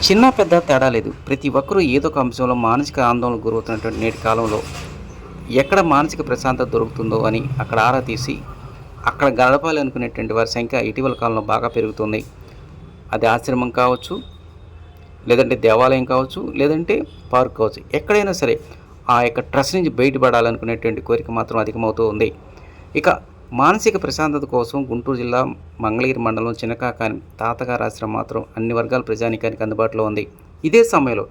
చిన్న పెద్ద తేడా లేదు. ప్రతి ఒక్కరూ ఏదో ఒక అంశంలో మానసిక ఆందోళనకు గురవుతున్నటువంటి నేటి కాలంలో ఎక్కడ మానసిక ప్రశాంతత దొరుకుతుందో అని అక్కడ ఆరా తీసి, అక్కడ గడపాలి అనుకునేటువంటి వారి సంఖ్య ఇటీవల కాలంలో బాగా పెరుగుతుంది. అది ఆశ్రమం కావచ్చు, లేదంటే దేవాలయం కావచ్చు, లేదంటే పార్క్ కావచ్చు. ఎక్కడైనా సరే ఆ యొక్క ట్రస్ట్ నుంచి బయటపడాలనుకునేటువంటి కోరిక మాత్రం అధికమవుతూ ఉంది. ఇక మానసిక ప్రశాంతత కోసం గుంటూరు జిల్లా మంగళగిరి మండలం చినకాకాని తాతగారి ఆశ్రమం మాత్రం అన్ని వర్గాల ప్రజానీకానికి అందుబాటులో ఉంది. ఇదే సమయంలో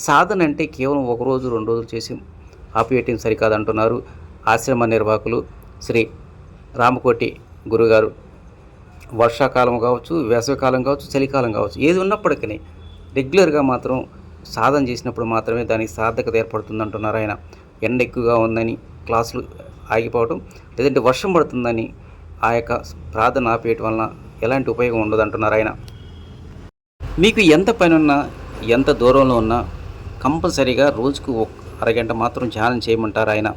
సాధన అంటే కేవలం ఒక రోజు 2 రోజులు చేసి ఆపివేయటం సరికాదంటున్నారు ఆశ్రమ నిర్వాహకులు శ్రీ రామకోటి గురుగారు. వర్షాకాలం కావచ్చు, వేసవికాలం కావచ్చు, చలికాలం కావచ్చు, ఏది ఉన్నప్పటికీ రెగ్యులర్గా మాత్రం సాధన చేసినప్పుడు మాత్రమే దానికి సార్థకత ఏర్పడుతుందంటున్నారు ఆయన. ఎండ ఎక్కువగా ఉందని క్లాసులు ఆగిపోవడం, లేదంటే వర్షం పడుతుందని ఆ యొక్క ప్రార్థన ఆపేయటం వలన ఎలాంటి ఉపయోగం ఉండదంటున్నారు ఆయన. మీకు ఎంత పని ఉన్నా, ఎంత దూరంలో ఉన్నా కంపల్సరీగా రోజుకు అరగంట మాత్రం ధ్యానం చేయమంటారు ఆయన.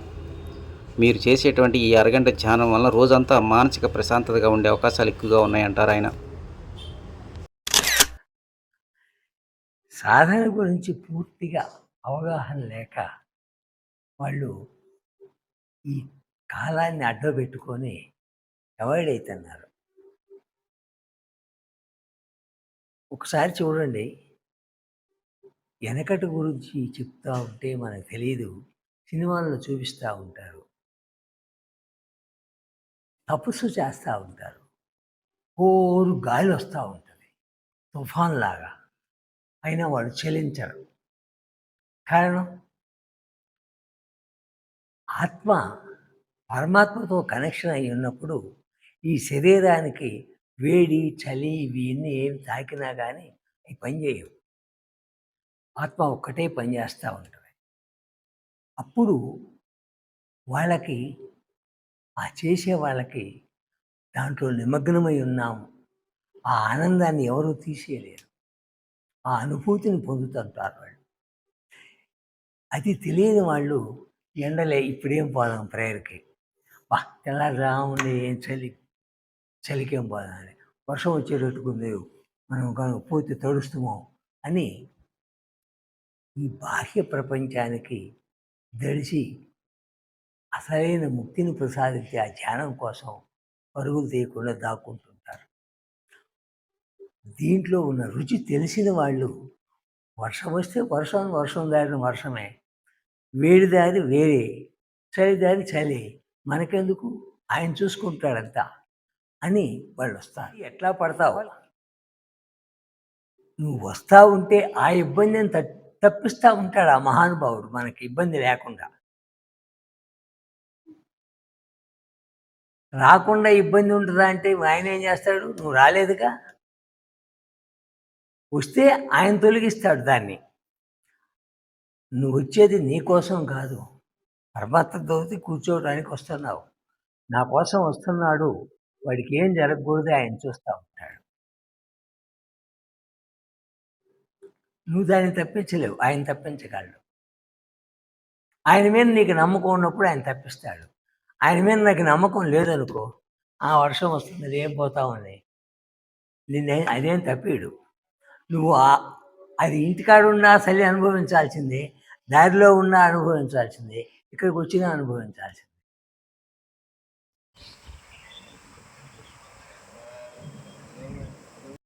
మీరు చేసేటువంటి ఈ అరగంట ధ్యానం వల్ల రోజంతా మానసిక ప్రశాంతతగా ఉండే అవకాశాలు ఎక్కువగా ఉన్నాయంటారు ఆయన. సాధన గురించి పూర్తిగా అవగాహన లేక వాళ్ళు ఈ కాలాన్ని అడ్డబెట్టుకొని అవాయిడ్ అవుతున్నారు. ఒకసారి చూడండి, వెనకటి గురించి చెప్తూ ఉంటే మనకు తెలియదు, సినిమాల్లో చూపిస్తూ ఉంటారు, తపస్సు చేస్తూ ఉంటారు, ఓరు గాలి వస్తూ ఉంటుంది తుఫాన్ లాగా, అయినా వాళ్ళు చలించరు. కారణం, ఆత్మ పరమాత్మతో కనెక్షన్ అయి ఉన్నప్పుడు ఈ శరీరానికి వేడి చలి ఇవన్నీ ఏమి తాకినా కానీ అవి పనిచేయవు. ఆత్మ ఒక్కటే పనిచేస్తూ ఉంటుంది. అప్పుడు వాళ్ళకి, ఆ చేసే వాళ్ళకి దాంట్లో నిమగ్నమై ఉన్నాము, ఆ ఆనందాన్ని ఎవరూ తీసేయలేరు, ఆ అనుభూతిని పొందుతుంటారు వాళ్ళు. అది తెలియని వాళ్ళు ఎండలే ఇప్పుడేం పోదాం ప్రేయర్కి, తెల్లారుజామున ఏం చలికేం పోదాం అని, వర్షం వచ్చేటట్టుకుంది మనం కనుక పోతే తడుస్తామో అని ఈ బాహ్య ప్రపంచానికి దడిసి అసలైన ముక్తిని ప్రసాదించే ఆ ధ్యానం కోసం పరుగులు తీయకుండా దాక్కుంటుంటారు. దీంట్లో ఉన్న రుచి తెలిసిన వాళ్ళు వర్షం వస్తే వర్షం దారిన వర్షమే, వేడి దారి వేరే, చలి దారి చలి, మనకెందుకు, ఆయన చూసుకుంటాడంతా అని వాళ్ళు వస్తారు. ఎట్లా పడతావు, నువ్వు వస్తూ ఉంటే ఆ ఇబ్బందిని తప్పిస్తూ ఉంటాడు ఆ మహానుభావుడు, మనకి ఇబ్బంది లేకుండా. రాకుండా ఇబ్బంది ఉంటుందా అంటే ఆయన ఏం చేస్తాడు, నువ్వు రాలేదుగా, వస్తే ఆయన తొలగిస్తాడు దాన్ని. నువ్వు వచ్చేది నీ కోసం కాదు, పరమాత్మతో కూర్చోవడానికి వస్తున్నావు, నా కోసం వస్తున్నాడు, వాడికి ఏం జరగకూడదు ఆయన చూస్తూ ఉంటాడు. నువ్వు దాన్ని తప్పించలేవు, ఆయన తప్పించగలడు. ఆయన మీద నీకు నమ్మకం ఉన్నప్పుడు ఆయన తప్పిస్తాడు. ఆయన మీద నాకు నమ్మకం లేదనుకో, ఆ వర్షం వస్తుంది ఏం పోతామని అదేం తప్పిడు. నువ్వు అది ఇంటికాడ ఉన్నా చలి అనుభవించాల్సిందే, దారిలో ఉన్నా అనుభవించాల్సిందే, ఇక్కడికి వచ్చినా అనుభవించాల్సిందే.